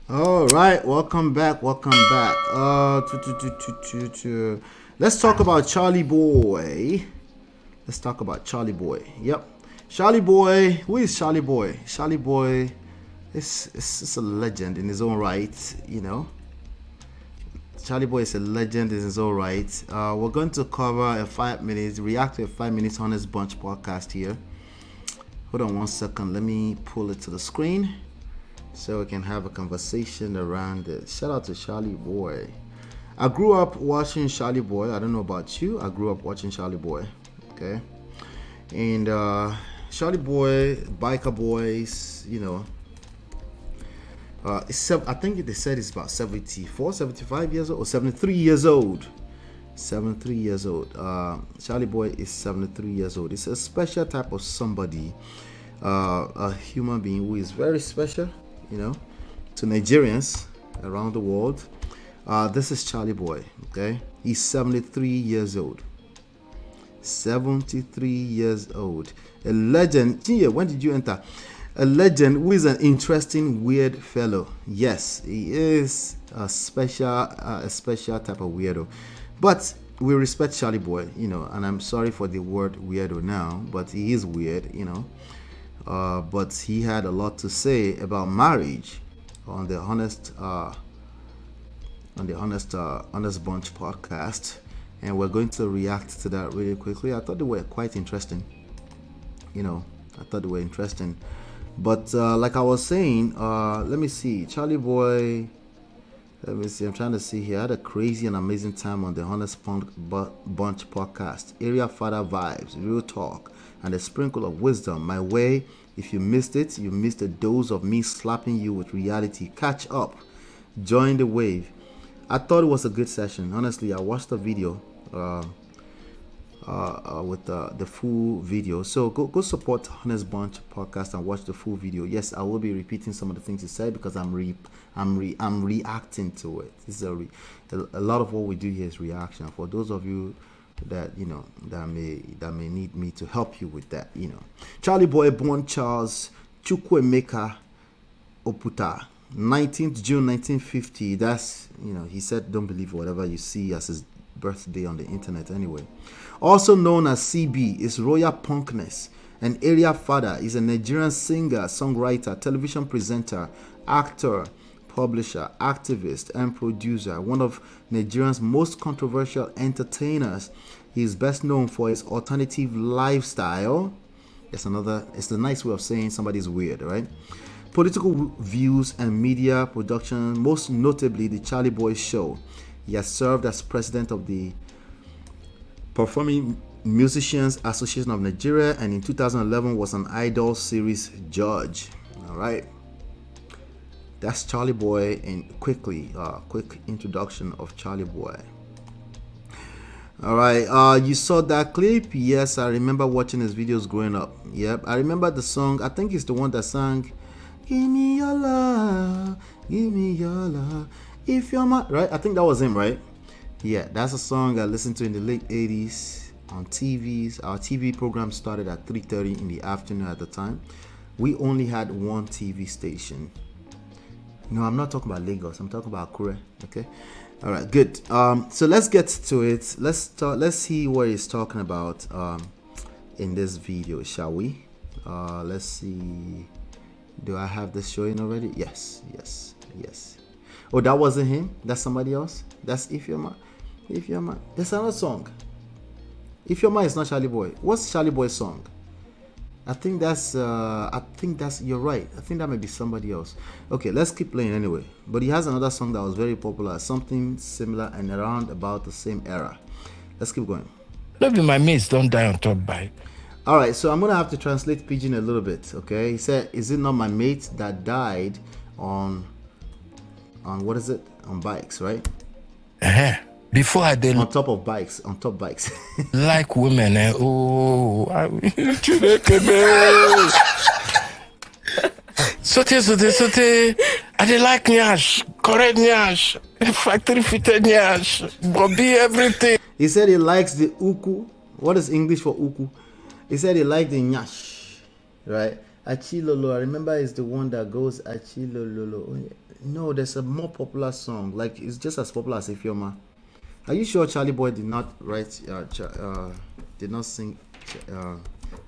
All right, welcome back. Let's talk about Charlie Boy. Let's talk about Charlie Boy. Yep, Charlie Boy. Who is Charlie Boy? Charlie Boy is a legend in his own right. Charlie Boy is a legend in his own right. We're going to cover a 5 minutes, react to a 5 minutes Honest Bunch podcast here. Hold on one second. Let me pull it to the screen so we can have a conversation around it. Shout out to Charlie Boy. I grew up watching Charlie Boy. I don't know about you. I grew up watching Charlie Boy. Okay. And Charlie Boy, Biker Boys, I think they said it's about 74, 75 years old, or 73 years old. 73 years old. Charlie Boy is 73 years old. It's a special type of somebody, a human being who is very special, to Nigerians around the world. This is Charlie Boy, okay? He's 73 years old. 73 years old. A legend. When did you enter? A legend who is an interesting, weird fellow. Yes, he is a special type of weirdo. But we respect Charlie Boy, and I'm sorry for the word weirdo now, but he is weird, but he had a lot to say about marriage on the Honest Bunch podcast, and we're going to react to that really quickly. I thought they were quite interesting. But like I was saying, let me see. Charlie Boy. Let me see. I'm trying to see here. I had a crazy and amazing time on the Honest Bunch podcast. Area father vibes, real talk, and a sprinkle of wisdom my way. If you missed it, you missed a dose of me slapping you with reality. Catch up. Join the wave. I thought it was a good session. Honestly, I watched the video with the full video. So go support Honest Bunch podcast and watch the full video. Yes, I will be repeating some of the things he said because I'm reacting to it. This is a lot of what we do here is reaction. For those of you that that may need me to help you with that, Charlie Boy born Charles Chukwuemeka Oputa, 19th June 1950. That's, he said don't believe whatever you see as his birthday on the internet anyway. Also known as CB, is Royal Punkness. An area father, is a Nigerian singer, songwriter, television presenter, actor, publisher, activist, and producer. One of Nigeria's most controversial entertainers. He is best known for his alternative lifestyle. It's a nice way of saying somebody's weird, right? Political views and media production, most notably the Charlie Boy Show. He has served as president of the Performing Musicians Association of Nigeria, and in 2011 was an Idol series judge. All right, that's Charlie Boy. And quick introduction of Charlie Boy. All right, you saw that clip? Yes, I remember watching his videos growing up. Yep, I remember the song. I think it's the one that sang, "Give me your love, give me your love, if you're my," right? I think that was him, right? Yeah, that's a song I listened to in the late 80s on TVs. Our TV program started at 3:30 in the afternoon at the time. We only had one TV station. No, I'm not talking about Lagos. I'm talking about Akure. Okay. All right, good. So let's get to it. Let's see what he's talking about in this video, shall we? Let's see. Do I have this showing already? Yes. Oh, that wasn't him. That's somebody else. That's If You're My. There's another song. If You're My is not Charlie Boy. What's Charlie Boy's song? I think that's. You're right. I think that may be somebody else. Okay, let's keep playing anyway. But he has another song that was very popular, something similar and around about the same era. Let's keep going. Maybe my mates don't die on top bike. All right, so I'm gonna have to translate Pidgin a little bit. Okay, he said, "Is it not my mate that died on what is it? On bikes, right?" Before I did on top bikes. like women, Sote. I did like nyash, correct nyash, factory fitted nyash, Bobby everything. He said he likes the uku. What is English for uku? He said he liked the nyash, right? Achilolo. I remember it's the one that goes Achilolo. No, there's a more popular song. Like it's just as popular as Ifeoma. Are you sure Charlie Boy did not write? Did not sing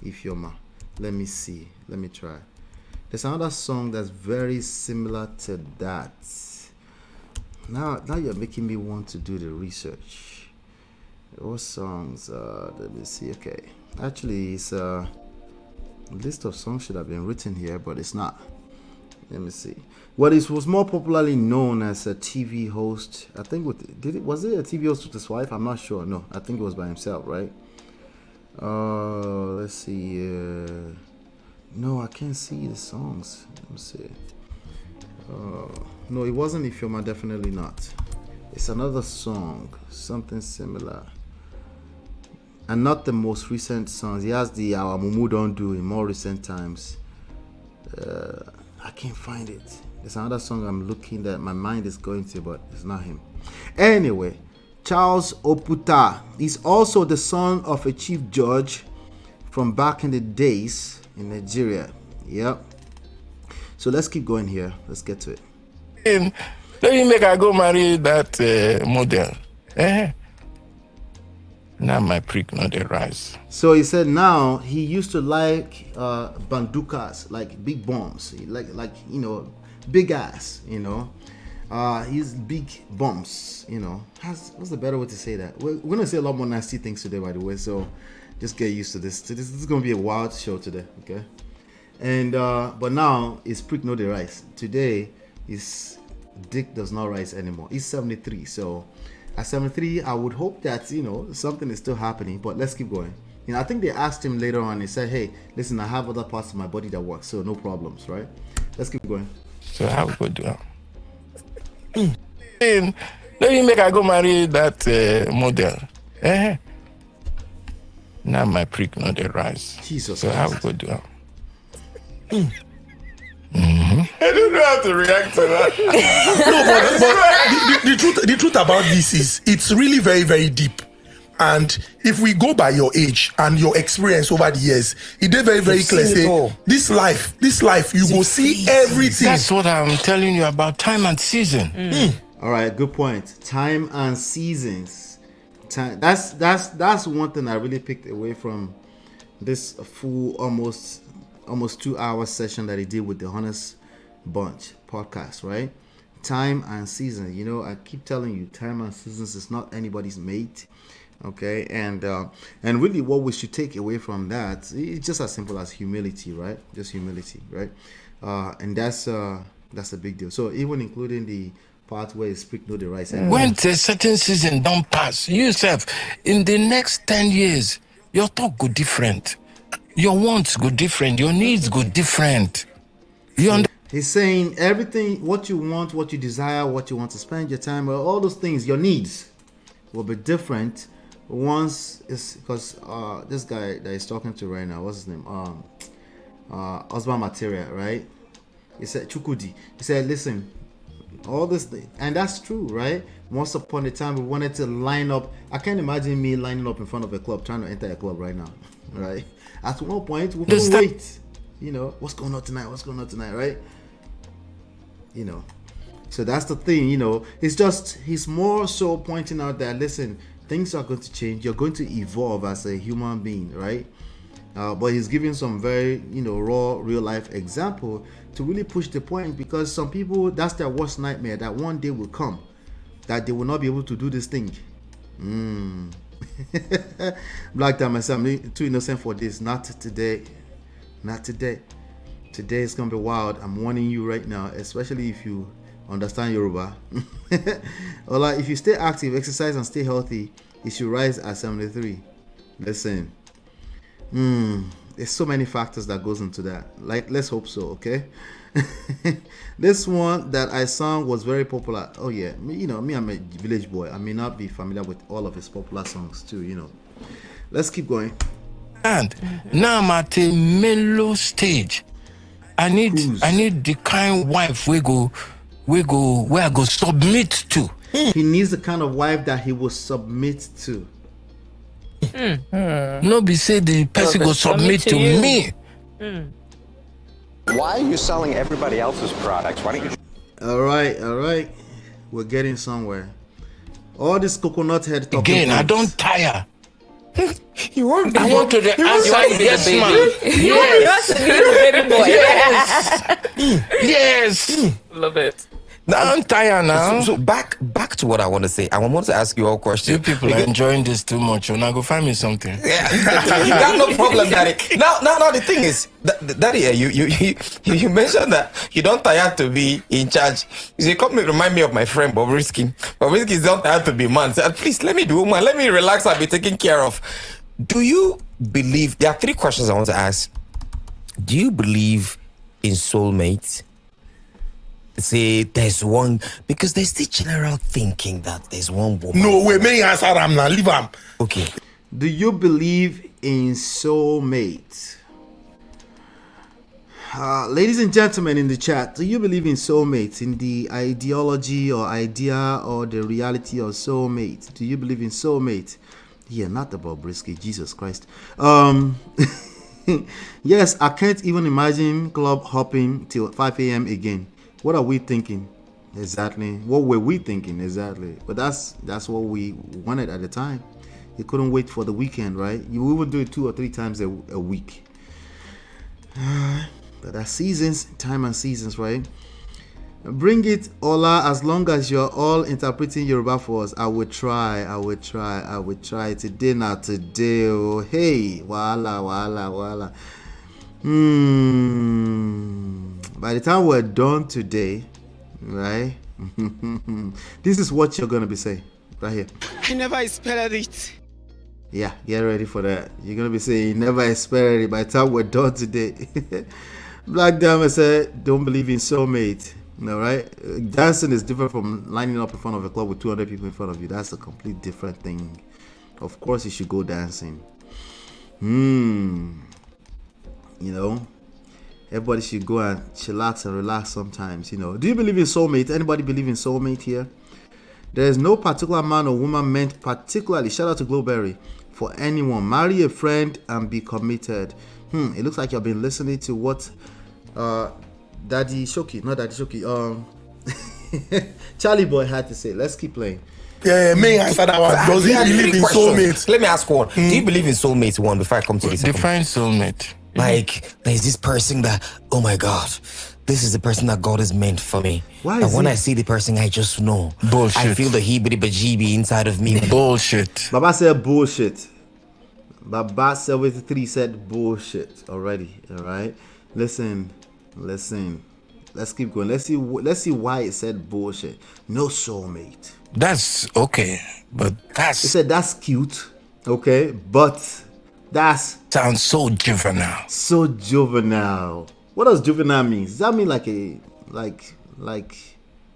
Ifeoma? Let me see. Let me try. There's another song that's very similar to that. Now you're making me want to do the research. What songs? Let me see. Okay, actually, it's a list of songs should have been written here, but it's not. Let me see. Well, it was more popularly known as a TV host. I think was it a TV host with his wife? I'm not sure. No, I think it was by himself, right? Let's see. No, I can't see the songs. Let me see. No, it wasn't Ifeoma, definitely not. It's another song, something similar. And not the most recent songs. He has the Our Mumu Don't Do in more recent times. I can't find it. There's another song I'm looking that my mind is going to, but it's not him. Anyway, Charles Oputa is also the son of a chief judge from back in the days in Nigeria. Yep. So let's keep going here. Let's get to it. Let me make I go marry that model. Now my prick not the rise. So he said now he used to like bandukas, like big bombs, like big ass, he's big bumps, what's the better way to say that? We're gonna say a lot more nasty things today, by the way, so just get used to this. This is gonna be a wild show today, okay? And but now his prick no the rise. Today his dick does not rise anymore. He's 73, so at 73 I would hope that something is still happening, but let's keep going. I think they asked him later on, he said, hey, listen, I have other parts of my body that work, so no problems, right? Let's keep going. So how we go do that? Let me make I go marry that model. Now my prick not the rise. Jesus so Christ. How we go do that? I don't know how to react to that. No, but the truth about this is it's really very, very deep. And if we go by your age and your experience over the years, it is very, very clear. Say, this life, you will see everything. That's what I'm telling you about time and season. All right, good point. Time and seasons. That's one thing I really picked away from this full almost 2-hour session that he did with the Honest Bunch podcast, right? Time and season. I keep telling you, time and seasons is not anybody's mate. Okay, and really what we should take away from that, it's just as simple as humility, right? Just humility, right? And that's a big deal. So even including the part where you speak no the right side. When a certain season don't pass, yourself in the next 10 years, your talk go different, your wants go different, your needs go different. He's saying everything, what you want, what you desire, what you want to spend your time, all those things, your needs will be different. Once is because this guy that he's talking to right now, what's his name? Osman Materia, right? He said Chukudi. He said, listen, all this thing, and that's true, right? Once upon a time, we wanted to line up. I can't imagine me lining up in front of a club, trying to enter a club right now, right? At one point, we couldn't wait. What's going on tonight? What's going on tonight, right? So that's the thing, It's just he's more so pointing out that listen. Things are going to change. You're going to evolve as a human being, right? But he's giving some very, raw, real life example to really push the point, because some people, that's their worst nightmare, that one day will come that they will not be able to do this thing. Black time myself, I'm too innocent for this. Not today. Not today. Today is going to be wild. I'm warning you right now, especially if you understand Yoruba. Or if you stay active, exercise and stay healthy, it should rise at 73. Listen, there's so many factors that goes into that. Let's hope so, okay? This one that I sang was very popular. Oh yeah, me I'm a village boy. I may not be familiar with all of his popular songs too, Let's keep going. And now I'm at a mellow stage. I need the kind wife where I go submit to. He needs the kind of wife that he will submit to. No be say the person go submit to me. Why are you selling everybody else's products? Why don't you All right. We're getting somewhere. All this coconut head talking Again, I points. don't tire. You want I want to the outside, yes, man. Yes. Love it. Now I'm tired now. So back to what I want to say. I want to ask you all questions. You people are enjoying this too much. Now go find me something. Yeah, you got no problem, Daddy. Now, the thing is, Daddy, you mentioned that you don't tire to be in charge. You say, come remind me of my friend Bobrisky. Bobrisky is not tired to be man. Say, please let me be woman. Let me relax. I'll be taken care of. Do you believe? There are 3 questions I want to ask. Do you believe in soulmates? Say there's one, because there's the general thinking that there's one woman. No way, may answer am now. Leave am. Okay. Do you believe in soulmates? Ladies and gentlemen in the chat, do you believe in soulmates, in the ideology or idea or the reality of soulmates? Do you believe in soulmates? Yeah, not the Bobrisky, Jesus Christ. Yes, I can't even imagine club hopping till 5 a.m. again. What are we thinking? Exactly. What were we thinking? Exactly. But that's what we wanted at the time. You couldn't wait for the weekend, right? We would do it 2 or 3 times a week. But that's seasons, time and seasons, right? Bring it, Ola, as long as you're all interpreting Yoruba for us. I would try today, not today. Oh, hey, wala. By the time we're done today, right? This is what you're gonna be saying right here. I never expected it. Yeah, get ready for that. You're gonna be saying, you never expected it by the time we're done today. Black Diamond said, don't believe in soulmate. All right, dancing is different from lining up in front of a club with 200 people in front of you. That's a complete different thing. Of course, you should go dancing. You know, everybody should go and chillax and relax sometimes. You know, do you believe in soulmate? Anybody believe in soulmate here? There is no particular man or woman meant particularly, shout out to Glowberry, for anyone. Marry a friend and be committed. It looks like you've been listening to what Daddy Shoki, Charlie Boy had to say. Let's keep playing. Yeah, may answer that one. Does he believe in soulmates? Let me ask one. Do you believe in soulmates, one, before I come to this? Define soulmate. Like, there's this person that, oh my God, this is the person that God has meant for me. Why and is when it? I see the person, I just know. Bullshit. I feel the heebie-bajeebie inside of me. Bullshit. Baba said bullshit. Baba 73 said bullshit already. All right. Listen. Let's keep going. Let's see why it said bullshit. No soulmate. That's okay, but It that's said that's cute. Okay, but that's sounds so juvenile. so juvenile. What does juvenile mean? Does that mean like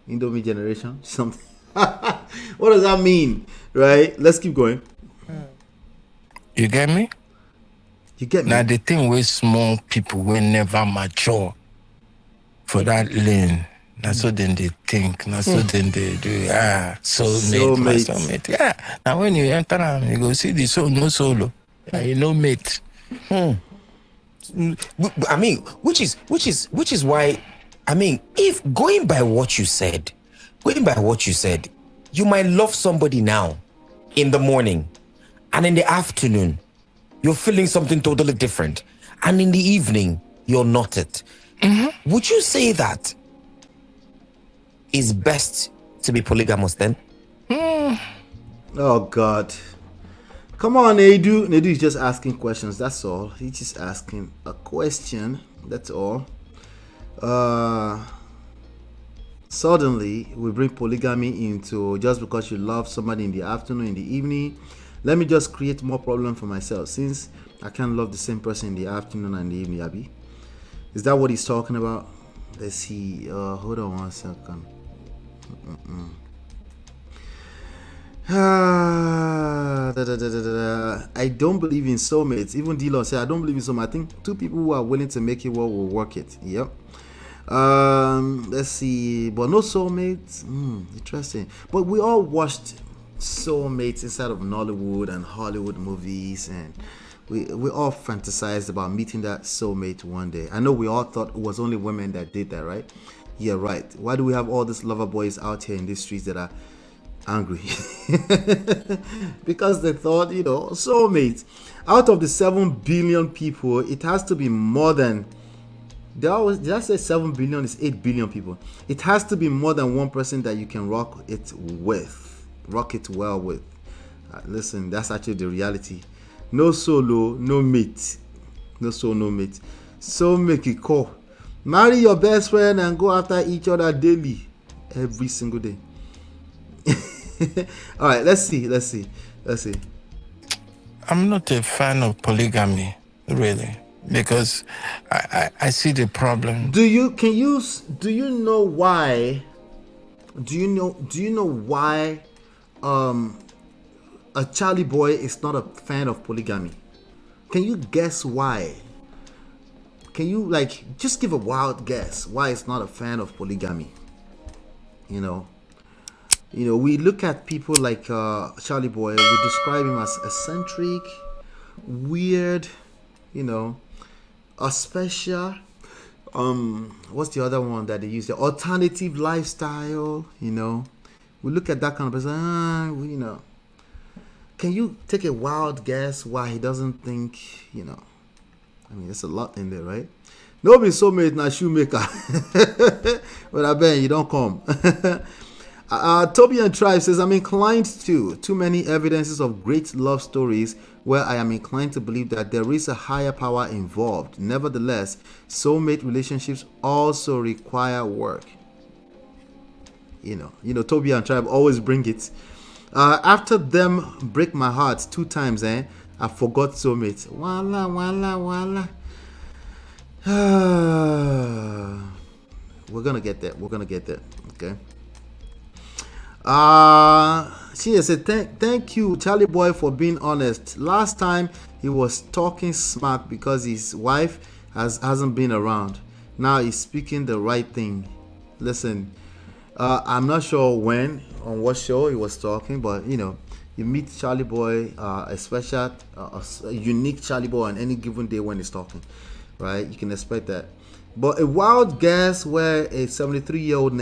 Indomie generation? Something. What does that mean? Right? Let's keep going. You get me? You get me? Now the thing with small people will never mature for that lane. That's so then they think. That's so then they do. Soulmate. Yeah. Now when you enter them, you go see the soul, no solo. Yeah, you know mate. I mean, which is why, I mean, if going by what you said, you might love somebody now in the morning, and in the afternoon, you're feeling something totally different, and in the evening, you're not it. Mm-hmm. Would you say that it's best to be polygamous then? Oh God. Come on, Nedu. Nedu is just asking questions. That's all. He's just asking a question. That's all. Suddenly, we bring polygamy into just because you love somebody in the afternoon, in the evening. Let me just create more problem for myself since I can't love the same person in the afternoon and the evening, Abby. Is that what he's talking about? Let's see. Hold on 1 second. I don't believe in soulmates. Even D-Law said I don't believe in soulmates. I think 2 people who are willing to make it work will work it. Yep. Let's see. But no soulmates. Interesting. But we all watched soulmates inside of Nollywood and Hollywood movies, and we all fantasized about meeting that soulmate one day. I know we all thought it was only women that did that, right? Yeah, right. Why do we have all these lover boys out here in these streets that are angry? Because they thought, soulmates. Out of the 7 billion people, it has to be more than. Did I say 7 billion is 8 billion people? It has to be more than one person that you can rock it well with. Listen, that's actually the reality. No solo, no mate. No soul, no mate. So make it call. Marry your best friend and go after each other daily, every single day. All right, let's see. I'm not a fan of polygamy, really, because I see the problem. Do you know why? Do you know why a Charly boy is not a fan of polygamy? Can you guess why? Can you just give a wild guess why it's not a fan of polygamy? We look at people like Charly boy. We describe him as eccentric, weird, a special. What's the other one that they use? The alternative lifestyle. We look at that kind of person. Can you take a wild guess why he doesn't think? There's a lot in there, right? Nobody soulmate na shoemaker. But I bet you don't come. Toby and Tribe says, I'm inclined to too many evidences of great love stories where I am inclined to believe that there is a higher power involved. Nevertheless, soulmate relationships also require work. Toby and Tribe always bring it. After them break my heart 2 times, I forgot soulmate. Wala. We're gonna get there. Okay. She said, thank you, Charly boy, for being honest. Last time he was talking smack because his wife hasn't been around. Now he's speaking the right thing. Listen, I'm not sure when, on what show he was talking, but you meet Charly boy, a special, a unique Charly boy on any given day when he's talking, right? You can expect that. But a wild guess where a 73-year-old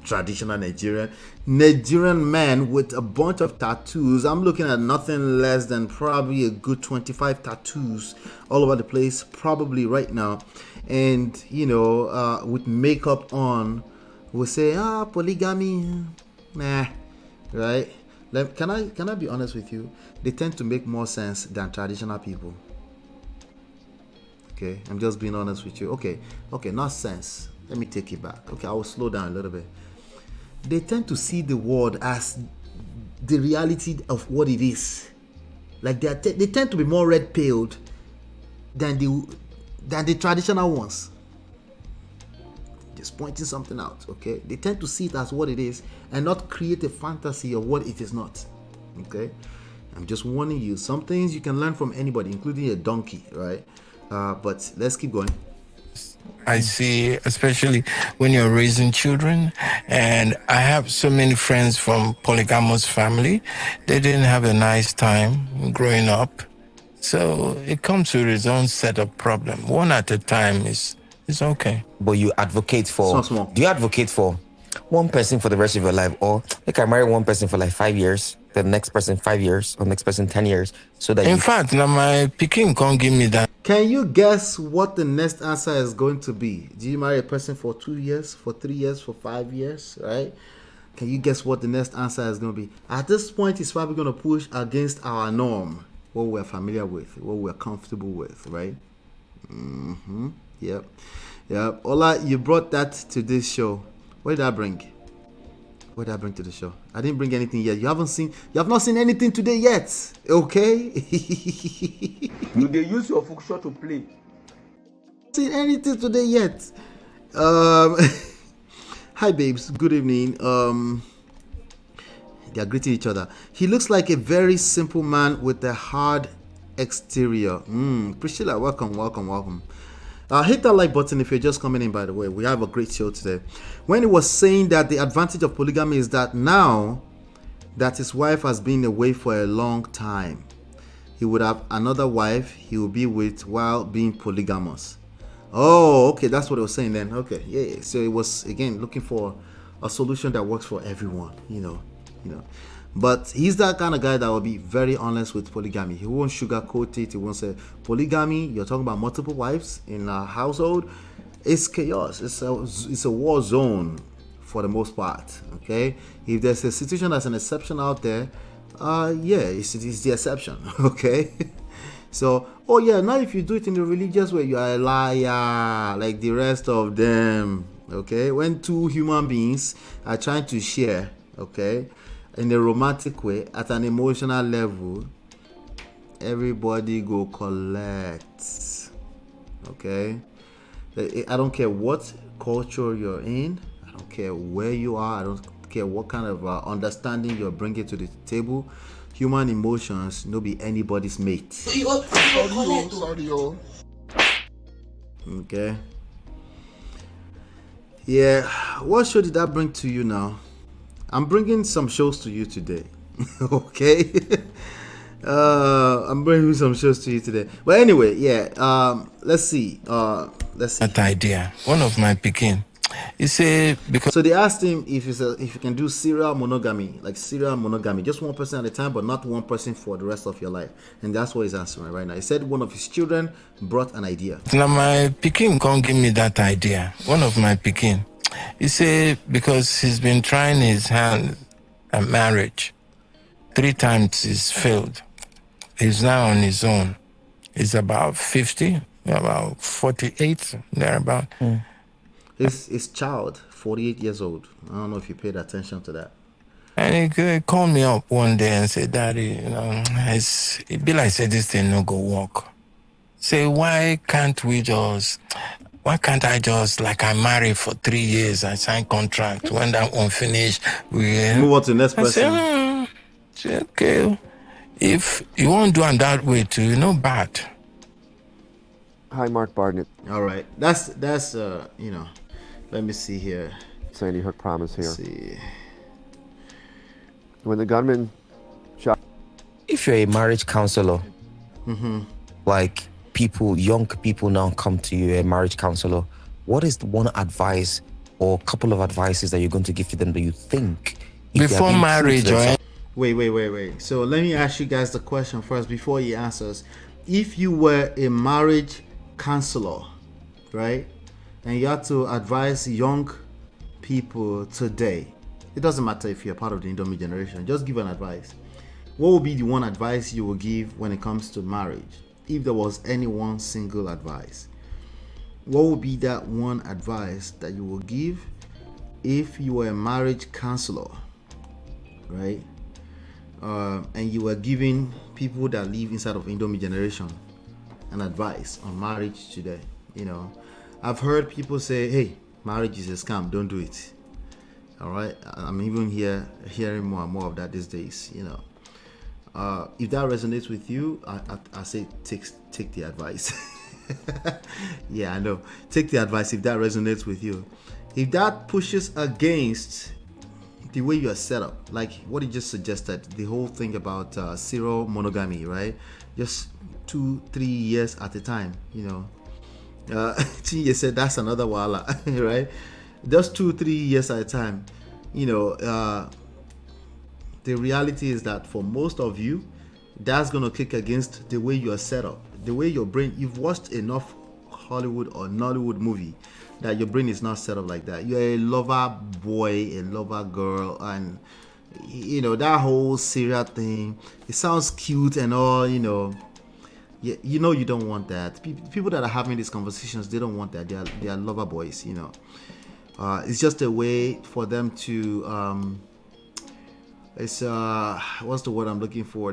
traditional Nigerian man with a bunch of tattoos. I'm looking at nothing less than probably a good 25 tattoos all over the place, probably right now. And with makeup on, will say, polygamy, nah, right? Can I be honest with you? They tend to make more sense than traditional people. Okay, I'm just being honest with you. Okay, not sense. Let me take it back. Okay, I will slow down a little bit. They tend to see the world as the reality of what it is. Like they tend to be more red-pilled than the traditional ones. Just pointing something out, okay? They tend to see it as what it is and not create a fantasy of what it is not. Okay? I'm just warning you. Some things you can learn from anybody, including a donkey, right? But let's keep going. I see, especially when you're raising children, and I have so many friends from polygamous family. They didn't have a nice time growing up, so it comes with its own set of problem. One at a time is okay. But you advocate for. Small. Do you advocate for one person for the rest of your life, or I marry one person for 5 years, the next person 5 years, or next person 10 years, so that in fact, now my picking can't give me that. Can you guess what the next answer is going to be? Do you marry a person for 2 years, for 3 years, for 5 years, right? Can you guess what the next answer is going to be? At this point, it's probably going to push against our norm, what we're familiar with, what we're comfortable with, right? Yep. Ola, you brought that to this show. What did I bring? What did I bring to the show? I didn't bring anything yet. You have not seen anything today yet. Okay? You they use your function to play. Seen anything today yet? Hi babes, good evening. They are greeting each other. He looks like a very simple man with a hard exterior. Priscilla, welcome. Hit that like button if you're just coming in, by the way. We have a great show today. When he was saying that the advantage of polygamy is that now that his wife has been away for a long time, he would have another wife he will be with while being polygamous. Oh, okay, that's what I was saying then. Okay, yeah. So it was again looking for a solution that works for everyone. But he's that kind of guy that will be very honest with polygamy. He won't sugarcoat it. He won't say polygamy. You're talking about multiple wives in a household. It's chaos. It's a war zone for the most part. Okay, if there's a situation that's an exception out there, yeah, it's the exception. Okay. So, oh yeah, now if you do it in the religious way, you are a liar like the rest of them. Okay, when two human beings are trying to share, okay, in a romantic way at an emotional level, everybody go collect. Okay, I don't care what culture you're in, I don't care where you are, I don't care what kind of understanding you're bringing to the table. Human emotions no be anybody's mate. Sorry. Okay. Yeah, what show did I bring to you now? I'm bringing some shows to you today. Okay. I'm bringing some shows to you today. But anyway, yeah. Let's see. That idea. One of my picking. He said because So they asked him if you can do serial monogamy, just one person at a time, but not one person for the rest of your life. And that's what he's answering right now. He said one of his children brought an idea. now my picking can't give me that idea. One of my picking. He said because he's been trying his hand at marriage. 3 times he's failed. He's now on his own. He's about 50, about 48, thereabout. His child, 48 years old. I don't know if you paid attention to that. And he called me up one day and said, Daddy, it be like say this thing no go work. Say, why can't I just, like I married for 3 years, I sign contract, when that one finish, we Move on to the next I person. say, okay, if you won't do it that way too, bad. Hi, Mark Barnett. All right. That's let me see here. Sandy Hook Promise here. Let's see. When the gunman shot If you're a marriage counselor, like young people now come to you, a marriage counselor, what is the one advice or couple of advices that you're going to give to them that you think if they are Before being true to marriage, themselves- Wait. So let me ask you guys the question first before he answers. If you were a marriage counselor, right, and you had to advise young people today, it doesn't matter if you're part of the Indomie generation, just give an advice. What would be the one advice you would give when it comes to marriage? If there was any one single advice, what would be that one advice that you will give if you were a marriage counselor, right? And you were giving people that live inside of Indomie generation an advice on marriage today. I've heard people say, hey, marriage is a scam, don't do it. All right, I'm even hearing more and more of that these days. If that resonates with you, I say take the advice. Yeah, I know, take the advice if that resonates with you. If that pushes against the way you are set up, like what he just suggested, the whole thing about serial monogamy, right? Just 2-3 years at a time, T said that's another wala, right? Just 2-3 years at a time, the reality is that for most of you, that's going to kick against the way you are set up, the way your brain, you've watched enough Hollywood or Nollywood movie that your brain is not set up like that. You're a lover boy, a lover girl, and that whole serial thing, it sounds cute and all, you don't want that. People that are having these conversations, they don't want that. They are lover boys, it's just a way for them to it's what's the word I'm looking for?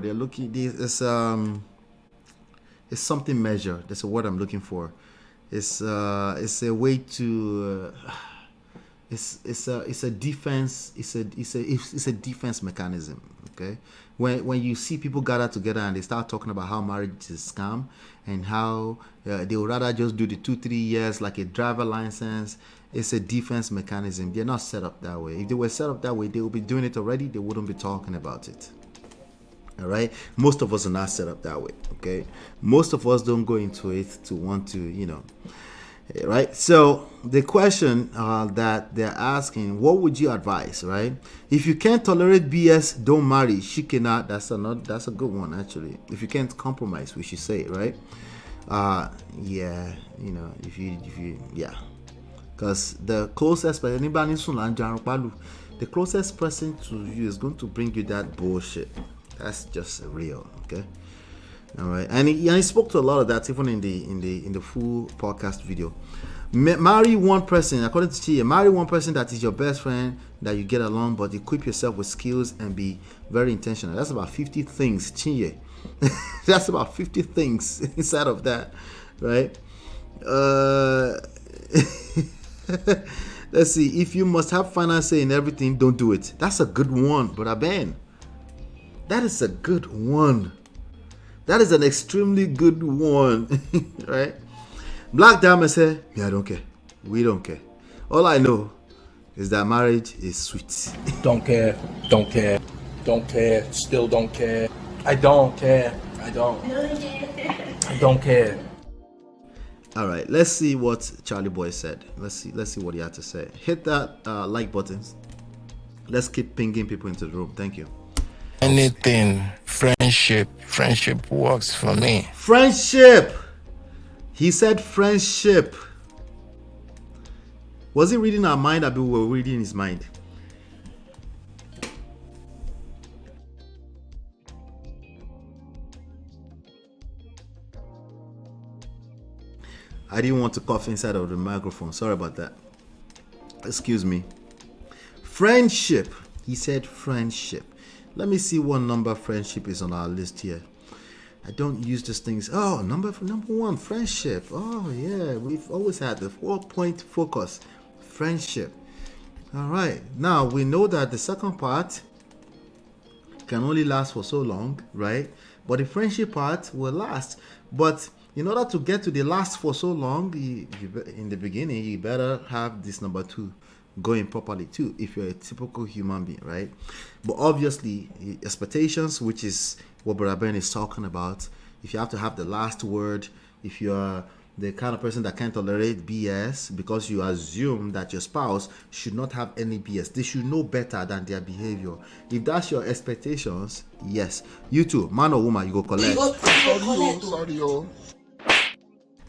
It's something measured. That's a word I'm looking for. It's a way to it's a defense. It's a defense mechanism. Okay, when you see people gather together and they start talking about how marriage is a scam and how they would rather just do the 2-3 years like a driver license, it's a defense mechanism. They're not set up that way. If they were set up that way, they would be doing it already. They wouldn't be talking about it. All right, most of us are not set up that way. Okay, most of us don't go into it to want to Right? So the question that they're asking, what would you advise, right? If you can't tolerate BS, don't marry. Shikena, that's a good one actually. If you can't compromise, we should say, right? Yeah, if you yeah. Because the closest person, the closest person to you is going to bring you that bullshit. That's just real, okay? All right, and he spoke to a lot of that even in the full podcast video. Marry one person, according to Chia. Marry one person that is your best friend, that you get along, but equip yourself with skills and be very intentional. That's about 50 things, Chia. That's about 50 things inside of that, right? Let's see. If you must have finance say in everything, don't do it. That's a good one, Brother Ben. That is a good one. That is an extremely good one, right? Black Diamond said, "Me, I don't care. We don't care. All I know is that marriage is sweet." Don't care, don't care, don't care, still don't care. I don't care, I don't care. All right, let's see what Charlie Boy said. Let's see what he had to say. Hit that like button. Let's keep pinging people into the room. Thank you. Anything, friendship works for me. Friendship. He said friendship. Was he reading our mind, or we were reading his mind? I didn't want to cough inside of the microphone. Sorry about that. Excuse me. Friendship. He said friendship. Let me see what number friendship is on our list here. I don't use these things. Oh, number one, friendship. Oh, yeah. We've always had the 4-point focus. Friendship. All right. Now, we know that the second part can only last for so long, right? But the friendship part will last. But in order to get to the last for so long, in the beginning, you better have this number 2 going properly too, if you're a typical human being, right? But obviously, expectations, which is what Brother Ben is talking about, if you have to have the last word, if you're the kind of person that can't tolerate BS because you assume that your spouse should not have any BS, they should know better than their behavior. If that's your expectations, yes, you too, man or woman, you go collect. Sorry, yo.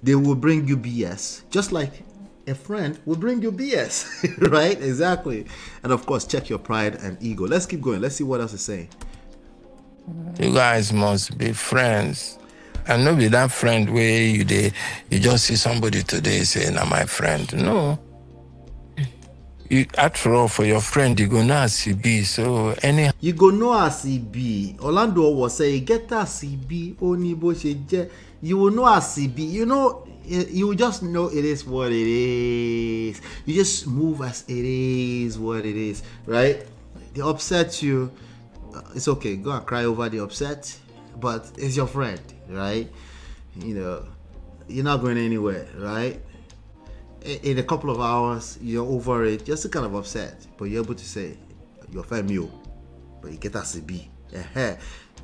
They will bring you BS, just like a friend will bring you BS, right? Exactly. And of course, check your pride and ego. Let's keep going. Let's see what else is saying. You guys must be friends. And not be that friend where you just see somebody today saying, "I'm my friend." No. You, after all, for your friend, you go know as he be. So you go know as he be. Orlando was saying, "Get as he be." You will know as he be. You will just know it is what it is. You just move as it is what it is, right? They upset you. It's okay. Go and cry over the upset, but it's your friend, right? You're not going anywhere, right? In a couple of hours, you're over it. Just kind of upset, but you're able to say, "You're family, but you get as a B."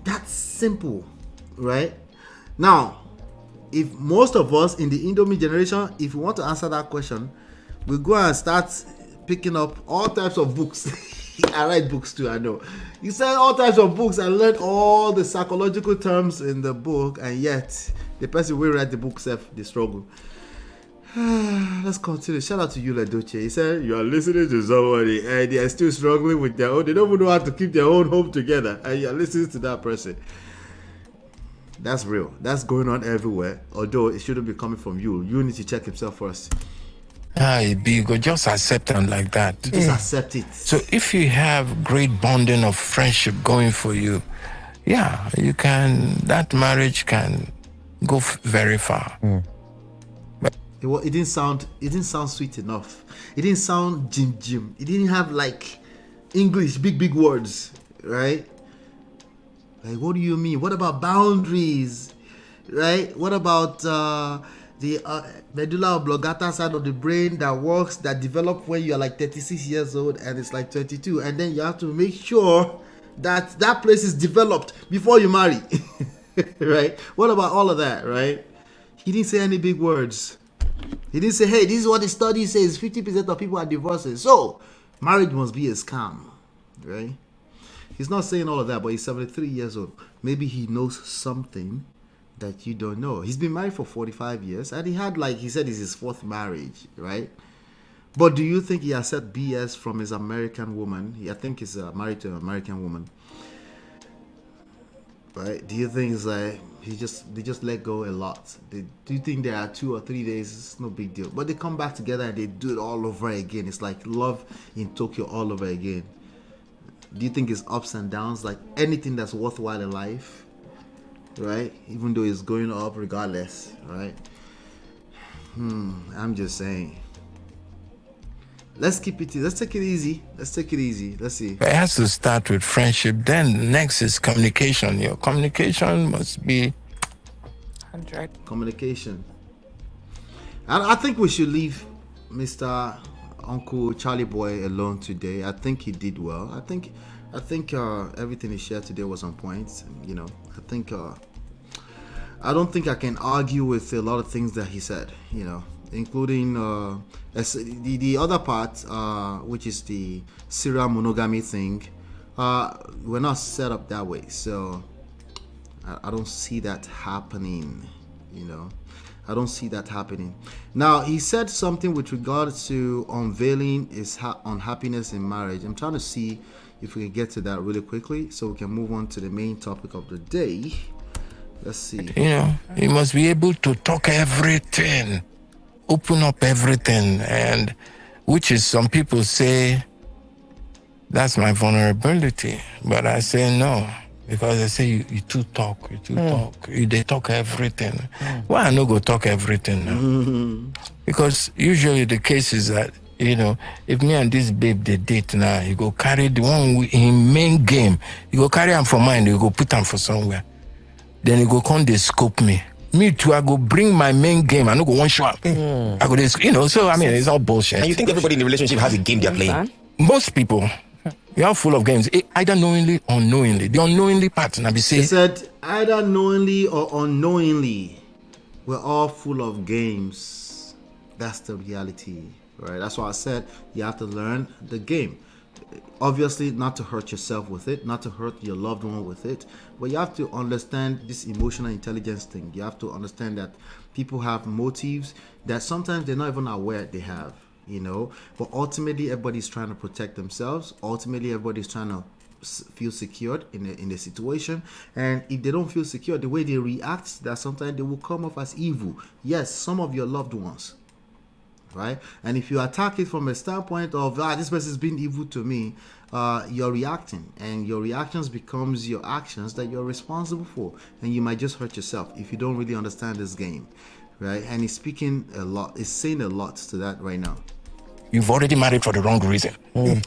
That's simple, right? Now, if most of us in the Indomie generation, if we want to answer that question, we go and start picking up all types of books. I write books too, I know. You said all types of books and learn all the psychological terms in the book, and yet the person will write the book self, they struggle. Let's continue. Shout out to you, Ledoche. He said, "You are listening to somebody and they are still struggling with their own. They don't even know how to keep their own home together, and you are listening to that person." That's real. That's going on everywhere. Although it shouldn't be coming from you. You need to check himself first. You go just accept them like that. Just accept it. So if you have great bonding of friendship going for you, yeah, you can. That marriage can go very far. But it didn't sound sweet enough. It didn't sound Jim. It didn't have like English big words, right? Like, what do you mean? What about boundaries, right? What about the medulla oblongata side of the brain that develop when you are like 36 years old and it's like 22, and then you have to make sure that place is developed before you marry, right? What about all of that, right? He didn't say any big words. He didn't say, hey, this is what the study says, 50% of people are divorcing. So, marriage must be a scam, right? He's not saying all of that, but he's 73 years old. Maybe he knows something that you don't know. He's been married for 45 years, and he had, like he said, it's his fourth marriage, right? But do you think he accepts BS from his American woman? I think he's married to an American woman, right? Do you think it's like they just let go a lot? Do you think there are 2 or 3 days? It's no big deal. But they come back together and they do it all over again. It's like love in Tokyo all over again. Do you think it's ups and downs like anything that's worthwhile in life, right? Even though it's going up regardless, right? I'm just saying. Let's take it easy. Let's see. It has to start with friendship. Then next is communication. Your communication must be 100. Communication. I think we should leave Mr. Uncle Charlie Boy alone today. I think he did well. I think everything he shared today was on point. You know, I don't think I can argue with a lot of things that he said. You know, including the other part, which is the serial monogamy thing. We're not set up that way, so I don't see that happening. You know, I don't see that happening. Now, he said something with regards to unveiling his unhappiness in marriage. I'm trying to see if we can get to that really quickly so we can move on to the main topic of the day. Let's see. You know, you must be able to talk everything, open up everything, and which is some people say that's my vulnerability, but I say no. Because they say you too talk, they talk everything. Why I no go talk everything now? Because usually the case is that, you know, if me and this babe they date now, you go carry the one in main game, you go carry him for mine, you go put him for somewhere. Then you go come they scope me. Me too, I go bring my main game, I no go one shot. I go, you know, so I mean, it's all bullshit. And you think everybody in the relationship has a game they're playing? Most people. You are full of games, either knowingly or unknowingly. The unknowingly part, and I be saying. He said, either knowingly or unknowingly, we're all full of games. That's the reality, right? That's why I said you have to learn the game. Obviously, not to hurt yourself with it, not to hurt your loved one with it, but you have to understand this emotional intelligence thing. You have to understand that people have motives that sometimes they're not even aware they have. You know, but ultimately everybody's trying to protect themselves. Ultimately everybody's trying to feel secured in the situation, and if they don't feel secure, the way they react, that sometimes they will come off as evil. Yes, some of your loved ones, right? And if you attack it from a standpoint of this person is being evil to me, you're reacting, and your reactions becomes your actions that you're responsible for, and you might just hurt yourself if you don't really understand this game, right? And he's speaking a lot, he's saying a lot to that right now. You've already married for the wrong reason.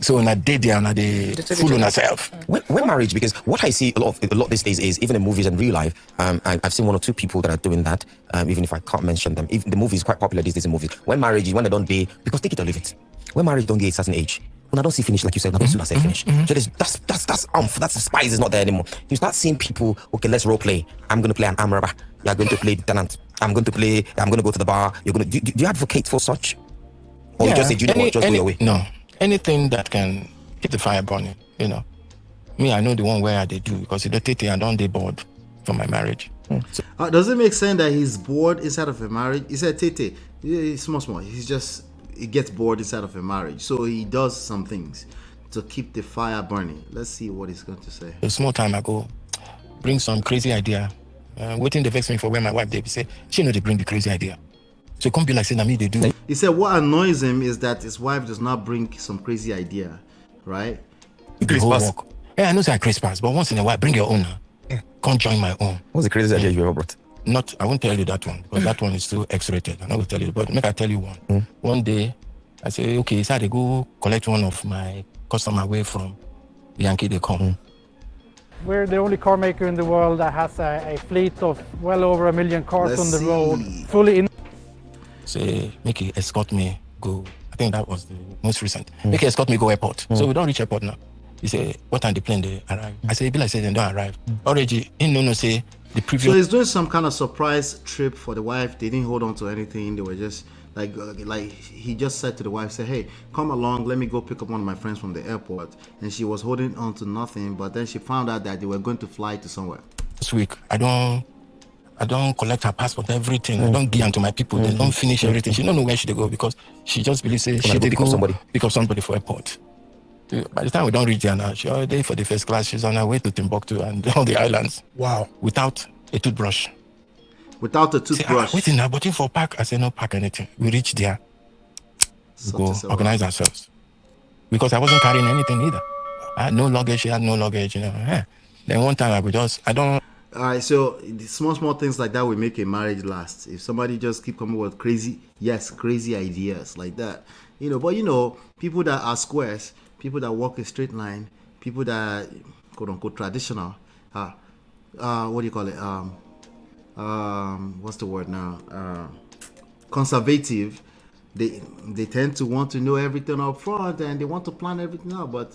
So in a day there, and a fool on herself. When marriage, because what I see a lot these days is, even in movies and real life, I've seen 1 or 2 people that are doing that, even if I can't mention them. Even the movie is quite popular these days in movies. When marriage is when they don't date, because take it or leave it. When marriage don't get a certain age, when I don't see finish, like you said, I don't see finish. So that's the spice is not there anymore. You start seeing people, okay, let's role play. I'm going to play an arm robber. You're going to play the tenant. I'm going to go to the bar. You're going to, do you advocate for such? Or you just say, just go your way? No. Anything that can keep the fire burning, you know. Me, I know the one where they do, because the Tete and don't they bored from my marriage. So, does it make sense that he's bored inside of a marriage? He said Tete, he's small. He gets bored inside of a marriage. So he does some things to keep the fire burning. Let's see what he's going to say. A small time ago, bring some crazy idea. Waiting to vex me for when my wife, they say, she know they bring the crazy idea. So it can't be like saying that me they do. He said what annoys him is that his wife does not bring some crazy idea, right? Yeah, I know say Christmas, but once in a while, bring your own. Can't join my own. What's the craziest idea you ever brought? Not, I won't tell you that one, because that one is too X-rated. I'm not going to tell you, but make I tell you one. One day, I say, okay, so I go collect one of my customer away from Yankee, they come. We're the only car maker in the world that has a fleet of well over 1 million cars on the road, fully in. Say, make it escort me go. I think that was the most recent. Make it escort me go airport. So we don't reach airport now. He say, what time the plane they arrive? I say, Bill, I said they don't arrive. Already, no, say the previous. So he's doing some kind of surprise trip for the wife. They didn't hold on to anything. They were just Like he just said to the wife, say, hey, come along, let me go pick up one of my friends from the airport. And she was holding on to nothing, but then she found out that they were going to fly to somewhere. This week, I don't collect her passport, everything. I don't give them to my people. They don't finish everything. She don't know where she go because she just believes she did pick up somebody for airport. By the time we don't reach there now, she already for the first class. She's on her way to Timbuktu and all the islands. Wow. Without a toothbrush. Without a toothbrush. Say, waiting now, but for pack. I say no pack anything. We reach there. We go organize ourselves. Because I wasn't carrying anything either. I had no luggage. She had no luggage. Then one time I don't. All right, so the small things like that will make a marriage last. If somebody just keep coming with crazy ideas like that, But people that are squares, people that walk a straight line, people that are, quote unquote traditional, what do you call it? What's the word now? Conservative. They tend to want to know everything up front and they want to plan everything out, but.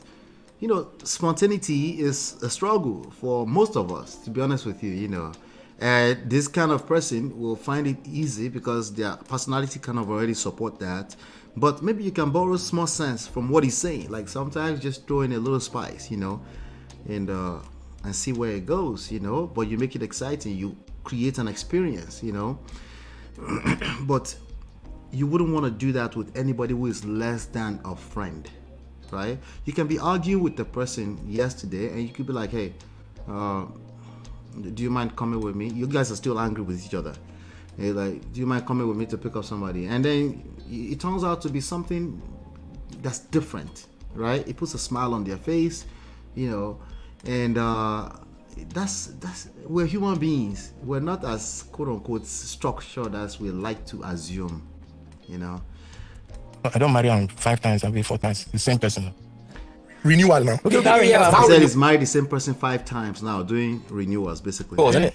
Spontaneity is a struggle for most of us, to be honest with you, And this kind of person will find it easy because their personality kind of already support that. But maybe you can borrow small sense from what he's saying. Like sometimes just throw in a little spice, and see where it goes, But you make it exciting. You create an experience, But you wouldn't want to do that with anybody who is less than a friend. Right? You can be arguing with the person yesterday and you could be like, hey, do you mind coming with me? You guys are still angry with each other. Hey, like, do you mind coming with me to pick up somebody? And then it turns out to be something that's different, right? It puts a smile on their face, and that's we're human beings. We're not as quote unquote structured as we like to assume, I don't marry him 5 times, I'll be 4 times. The same person. Renewal now. He said he's married the same person 5 times now, doing renewals basically. Oh, isn't it?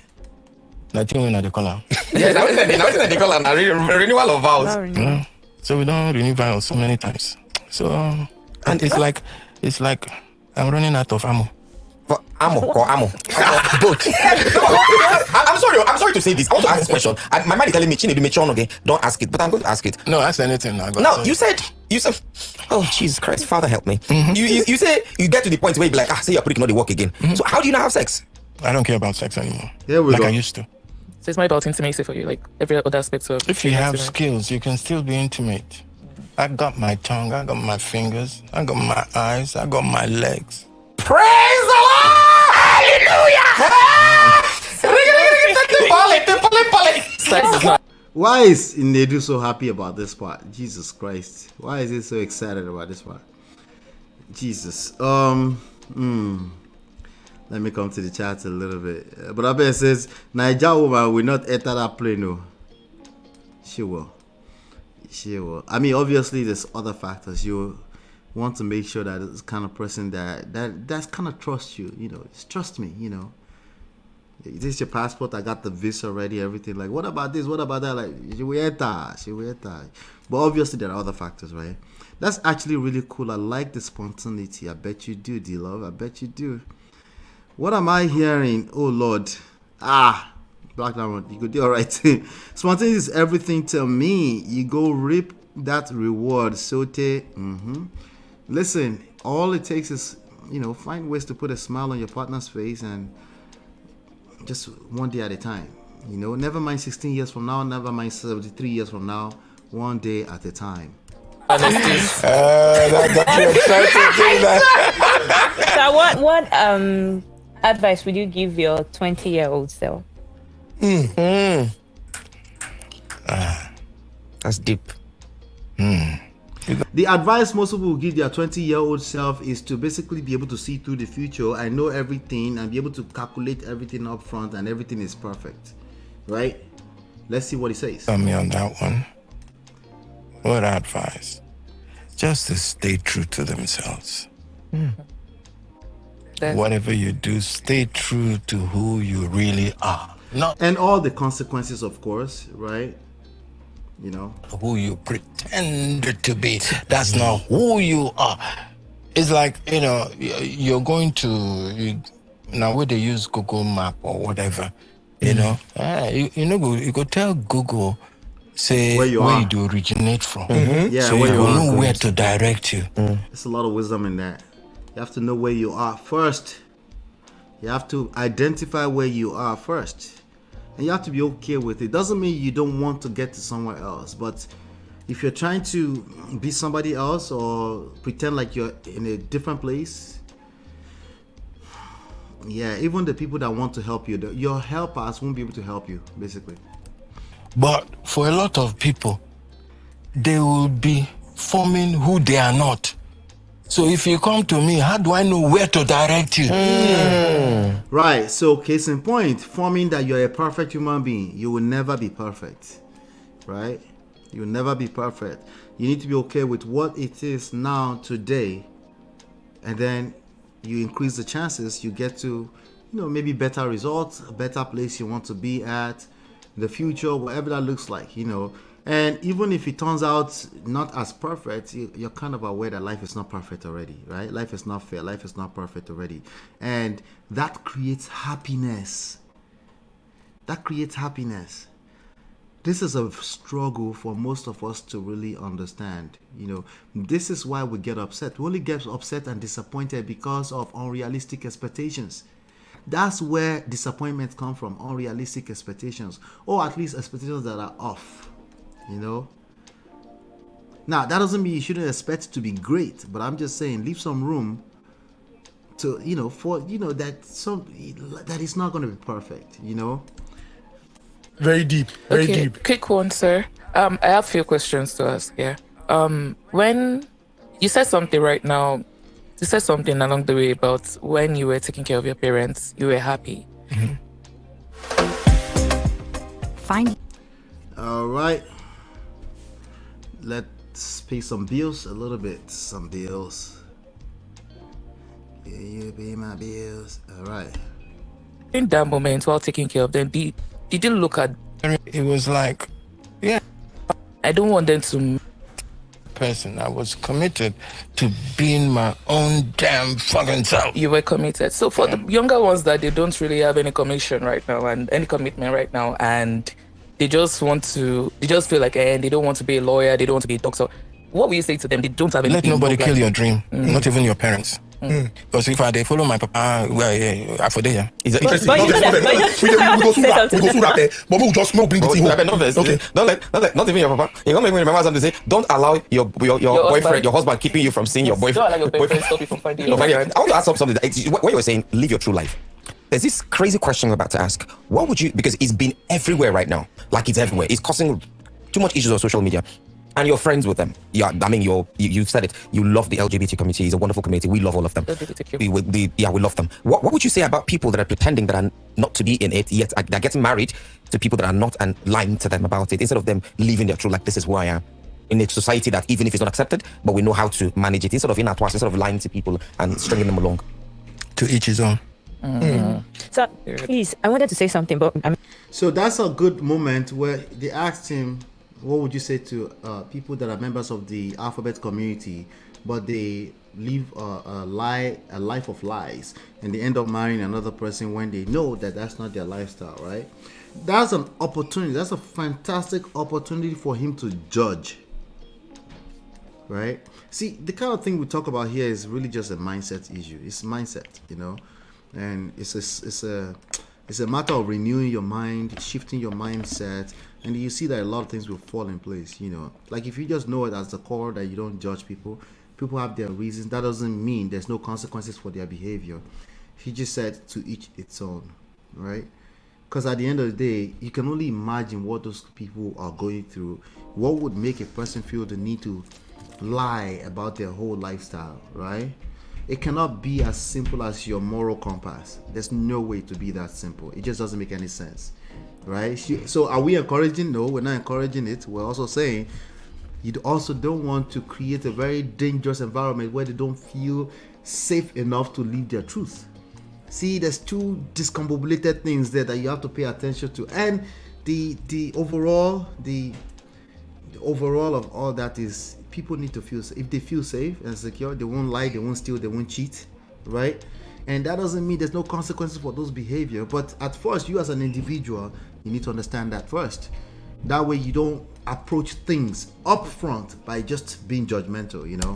I think we're not the color. Yes, I was in the color now. Renewal of vows. So we don't renew vows so many times. So and it's like I'm running out of ammo. For ammo or ammo? Both. I'm sorry to say this. I want to ask this question. My mind is telling me, Chinedu, mature, okay? Don't ask it, but I'm going to ask it. No, ask anything now. No, you said, oh, Jesus Christ, Father help me. Mm-hmm. You say you get to the point where you be like, say your prick not the work again. Mm-hmm. So how do you not have sex? I don't care about sex anymore. Here we go. I used to. So it's more about intimacy for you, like every other aspect of. If you have skills, you can still be intimate. I got my tongue, I got my fingers, I got my eyes, I got my legs. Praise the Lord! Hallelujah! Why is Nedu so happy about this part? Jesus Christ. Why is he so excited about this part? Jesus. Let me come to the chat a little bit. But Abe says, Naija woman will not enter that plane, no. She will. I mean, obviously, there's other factors. You want to make sure that it's the kind of person that's kind of trust you. Just trust me. This is your passport. I got the visa already. Everything. Like, what about this? What about that? Like, she will enter. But obviously, there are other factors, right? That's actually really cool. I like the spontaneity. I bet you do, D-Love. I bet you do. What am I hearing? Oh, Lord. Black Diamond, you could do all right. Spontaneity is everything to me. You go reap that reward. Sote. Listen, all it takes is, find ways to put a smile on your partner's face and just one day at a time. Never mind 16 years from now, never mind 73 years from now, one day at a time. So what advice would you give your 20-year-old self? That's deep. The advice most people will give their 20-year-old self is to basically be able to see through the future and know everything and be able to calculate everything up front and everything is perfect. Right? Let's see what he says. Tell me on that one. What advice? Just to stay true to themselves. Whatever you do, stay true to who you really are. And all the consequences, of course, right? Who you pretend to be. That's not who you are. It's like, you're going to, now where they use Google Map or whatever, you could tell Google, say where you do originate from. Yeah, so where you you are. know where to direct you. There's a lot of wisdom in that. You have to know where you are first. You have to identify where you are first. And you have to be okay with it. Doesn't mean you don't want to get to somewhere else. But if you're trying to be somebody else or pretend like you're in a different place, yeah, even the people that want to help you, your helpers won't be able to help you, basically. But for a lot of people, they will be forming who they are not. So if you come to me, how do I know where to direct you? Right. So case in point, forming that you're a perfect human being, you will never be perfect. Right? You will never be perfect. You need to be okay with what it is now, today, and then you increase the chances you get to, maybe better results, a better place you want to be at in the future, whatever that looks like, And even if it turns out not as perfect, you're kind of aware that life is not perfect already, right? Life is not fair. Life is not perfect already. And that creates happiness. That creates happiness. This is a struggle for most of us to really understand. This is why we get upset. We only get upset and disappointed because of unrealistic expectations. That's where disappointment comes from, unrealistic expectations, or at least expectations that are off. Now that doesn't mean you shouldn't expect to be great, but I'm just saying leave some room to that is not going to be perfect. Very deep. Very deep. Quick one, sir. I have a few questions to ask here. When you said something right now, you said something along the way about when you were taking care of your parents, you were happy. Fine. All right. Let's pay some bills a little bit. Some bills. Yeah, you pay my bills. All right. In that moment, while taking care of them, did you look at? It was like, yeah, I don't want them to. Person, I was committed to being my own damn fucking self. You were committed. So for the younger ones that they don't really have any commitment right now and any commitment right now, and they just feel like they don't want to be a lawyer, they don't want to be a doctor. What will you say to them? They don't have anything. Let nobody kill your dream, not even your parents. Because if they follow my papa, I for there. Is that interesting? We go through that, but we'll just not bring the thing home. Okay. Don't let, not even your papa. You don't make me remember something to say. Don't allow your boyfriend, your husband, keeping you from seeing your boyfriend. Don't allow your boyfriend stop you from finding your boyfriend. I want to ask something. What you were saying, live your true life. There's this crazy question I'm about to ask. What would you? Because it's been everywhere right now. Like it's everywhere. It's causing too much issues on social media. And you're friends with them. Yeah, I mean, you've said it. You love the LGBT community. It's a wonderful community. We love all of them. We love them. What would you say about people that are pretending that are not to be in it, yet they're getting married to people that are not and lying to them about it, instead of them living their truth, like this is who I am. In a society that even if it's not accepted, but we know how to manage it, instead of instead of lying to people and stringing them along. To each his own. So, please, I wanted to say something, but So that's a good moment where they asked him, what would you say to people that are members of the alphabet community, but they live a life of lies, and they end up marrying another person when they know that that's not their lifestyle, right? That's an opportunity. That's a fantastic opportunity for him to judge, right? See, the kind of thing we talk about here is really just a mindset issue. It's mindset, and it's a matter of renewing your mind, shifting your mindset. And you see that a lot of things will fall in place, Like if you just know it as the core that you don't judge people, people have their reasons. That doesn't mean there's no consequences for their behavior. He just said to each its own, right? Because at the end of the day, you can only imagine what those people are going through. What would make a person feel the need to lie about their whole lifestyle, right? It cannot be as simple as your moral compass. There's no way to be that simple. It just doesn't make any sense. Right? So are we encouraging? No, we're not encouraging it. We're also saying you also don't want to create a very dangerous environment where they don't feel safe enough to live their truth. See, there's two discombobulated things there that you have to pay attention to. And the overall of all that is people need to feel safe. If they feel safe and secure, they won't lie, they won't steal, they won't cheat, right? And that doesn't mean there's no consequences for those behavior. But at first, you as an individual, you need to understand that first. That way you don't approach things up front by just being judgmental, you know.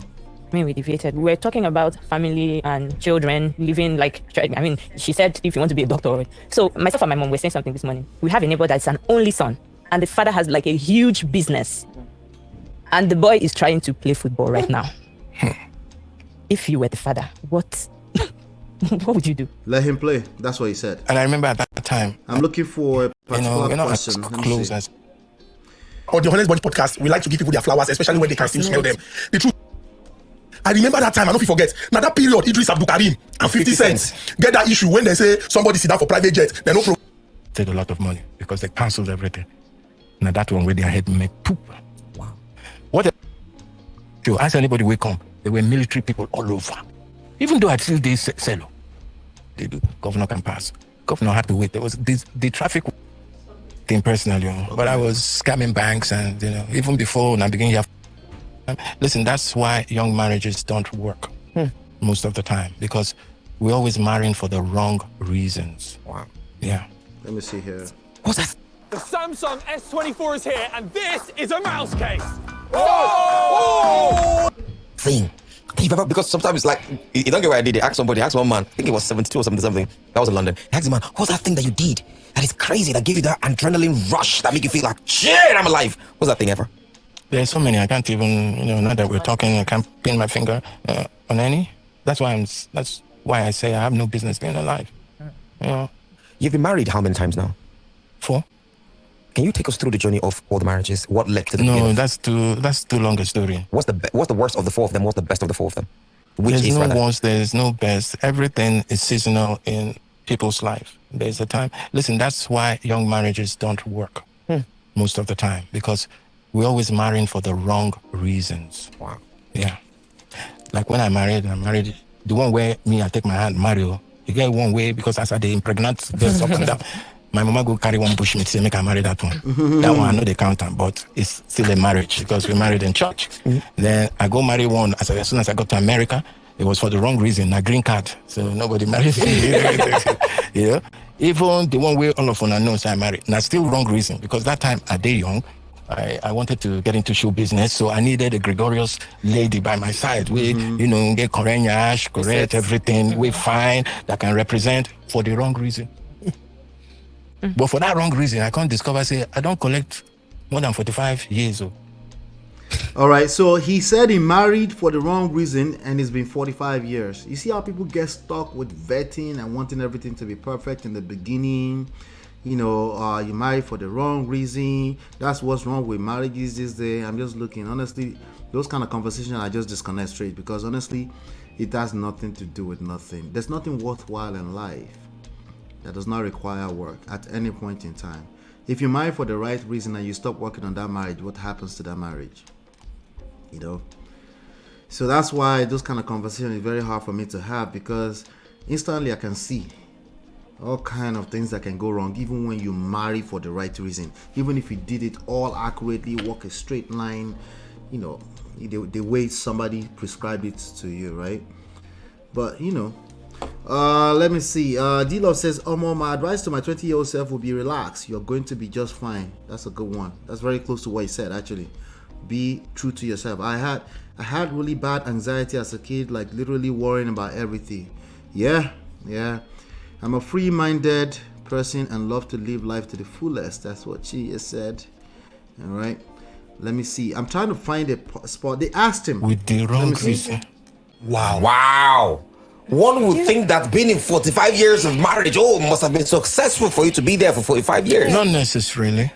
I mean, we deviated. We were talking about family and children living like, I mean, she said if you want to be a doctor. So myself and my mom were saying something this morning. We have a neighbor that's an only son, and the father has like a huge business. And the boy is trying to play football right now. If you were the father, what would you do? Let him play. That's what he said. And I remember at that time, I'm looking for a particular question. As close as... On the Honest Bunch podcast, we like to give people their flowers, especially when they can still smell them. The truth, I remember that time, I don't forget. Now that period, Idris Abdul Karim and 50 cents get that issue when they say somebody sit down for private jet. They no take a lot of money because they cancelled everything. Now that one where their head make poop. Wow. What? To ask anybody we come, there were military people all over. Even though I still did sell, they do. Governor can pass. Governor had to wait. There was the traffic thing personally, but I was scamming banks, and even before when I began, you have. Listen, that's why young marriages don't work most of the time, because we're always marrying for the wrong reasons. Wow. Yeah. Let me see here. What's that? The Samsung S24 is here, and this is a mouse case. Oh! Thing. Because sometimes, like, you don't get why I did it. Ask one man, I think it was 72 or something. That was in London. Ask the man, what's that thing that you did? That is crazy, that gave you that adrenaline rush that make you feel like, shit, I'm alive. What's that thing ever? There's so many, I can't even, now that we're talking, I can't pin my finger on any. That's why I say I have no business being alive. You've been married how many times now? 4. Can you take us through the journey of all the marriages? What led to the No, that's too long a story. What's the worst of the 4 of them? What's the best of the 4 of them? There's no worst, there's no best. Everything is seasonal in people's life. There's a time. Listen, that's why young marriages don't work most of the time, because we're always marrying for the wrong reasons. Wow. Yeah. Like when I married the one where I take my hand, Mario, you get one way because as I dey impregnate girls up and down. My mama go carry one bush meat, say make I marry that one. That one I know they count am, but it's still a marriage because we married in church. Then I go marry one as soon as I got to America. It was for the wrong reason, a green card. So nobody married me. Even the one where all of us know I married. Now still wrong reason, because that time I day young. I wanted to get into show business, so I needed a gregarious lady by my side. We, get Korean, correct, everything. We fine, that can represent for the wrong reason. But for that wrong reason, I can't discover, say, I don't collect more than 45 years old. All right, so he said he married for the wrong reason, and it's been 45 years. You see how people get stuck with vetting and wanting everything to be perfect in the beginning. You marry for the wrong reason. That's what's wrong with marriages these days. I'm just looking. Honestly, those kind of conversations I just disconnect straight, because honestly, it has nothing to do with nothing. There's nothing worthwhile in life that does not require work at any point in time. If you marry for the right reason and you stop working on that marriage, what happens to that marriage? So that's why those kind of conversations is very hard for me to have, because instantly I can see all kind of things that can go wrong, even when you marry for the right reason. Even if you did it all accurately, walk a straight line, the way somebody prescribed it to you, right? But let me see. D-Love says, my advice to my 20-year-old self would be relax. You're going to be just fine. That's a good one. That's very close to what he said, actually. Be true to yourself. I had really bad anxiety as a kid, like literally worrying about everything. Yeah. I'm a free-minded person and love to live life to the fullest. That's what she has said. All right. Let me see. I'm trying to find a spot. They asked him. With the wrong reason. Wow. One would think that being in 45 years of marriage, must have been successful for you to be there for 45 years. Not necessarily.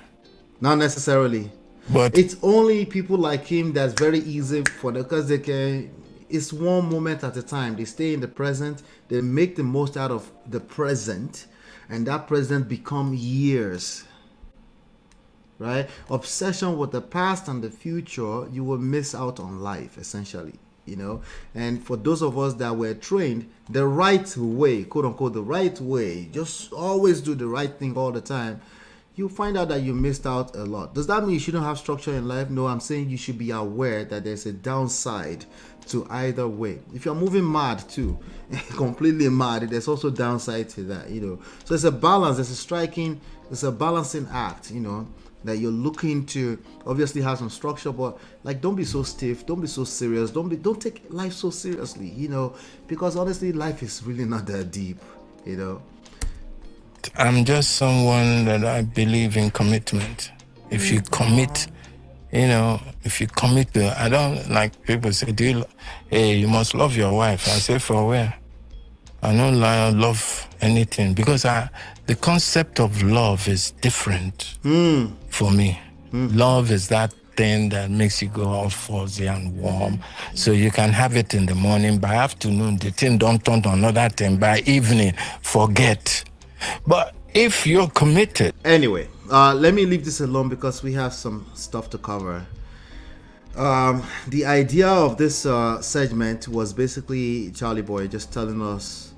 But it's only people like him that's very easy for them, because they can. It's one moment at a time. They stay in the present. They make the most out of the present, and that present become years. Right? Obsession with the past and the future, you will miss out on life, essentially. And for those of us that were trained the right way, quote unquote, the right way, just always do the right thing all the time, you find out that you missed out a lot. Does that mean you shouldn't have structure in life? No, I'm saying you should be aware that there's a downside to either way. If you're moving mad too, completely mad, there's also downside to that, So it's a balance. It's a balancing act, that you're looking to obviously have some structure, but like, don't be so stiff, don't be so serious, don't take life so seriously, you know, because honestly, life is really not that deep, you know. I'm just someone that I believe in commitment. If you commit, you know, if you commit to, I don't like people say, hey, you must love your wife. I say, for where? I don't love anything, because the concept of love is different for me. Love is that thing that makes you go all fuzzy and warm. So you can have it in the morning, by afternoon, the thing don't turn to another thing. By evening, forget. But if you're committed. Anyway, let me leave this alone because we have some stuff to cover. The idea of this segment was basically Charly Boy just telling us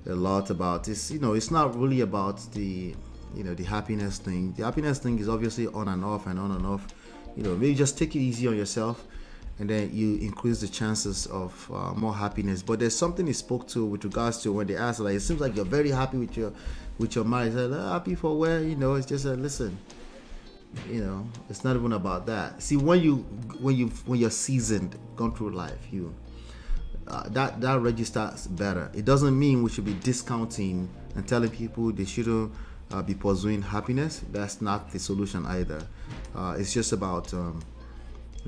a lot about this. You know, it's not really about the, you know, the happiness thing. The happiness thing is obviously on and off and on and off. You know, maybe just take it easy on yourself, and then you increase the chances of more happiness. But there's something he spoke to with regards to when they asked, like, it seems like you're very happy with your marriage. Like, happy for where? You know, it's just listen. You know, it's not even about that. See, when you're seasoned, gone through life, you that registers better. It doesn't mean we should be discounting and telling people they shouldn't be pursuing happiness. That's not the solution either. It's just about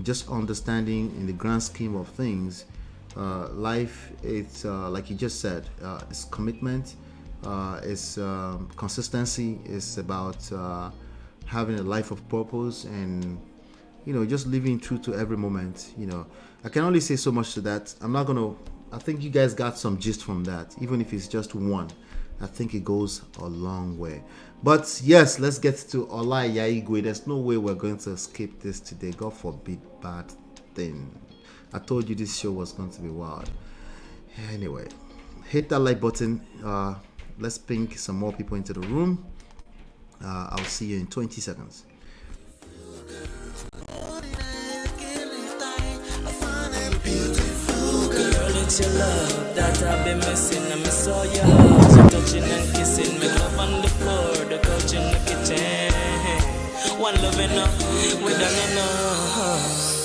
just understanding in the grand scheme of things. Life, it's like you just said, it's commitment, it's consistency, it's about having a life of purpose, and you know, just living true to every moment. You know, I can only say so much to that. I think you guys got some gist from that, even if it's just one. I think it goes a long way. But yes, let's get to Ola Yaigwe. There's no way we're going to escape this today. God forbid bad thing. I told you this show was going to be wild. Anyway, hit that like button. Let's ping some more people into the room. I'll see you in 20 seconds. It's your love that I've been missing. I miss all your hugs, your touching and kissing. Make love on the floor, the couch in the kitchen. One love enough, we done enough.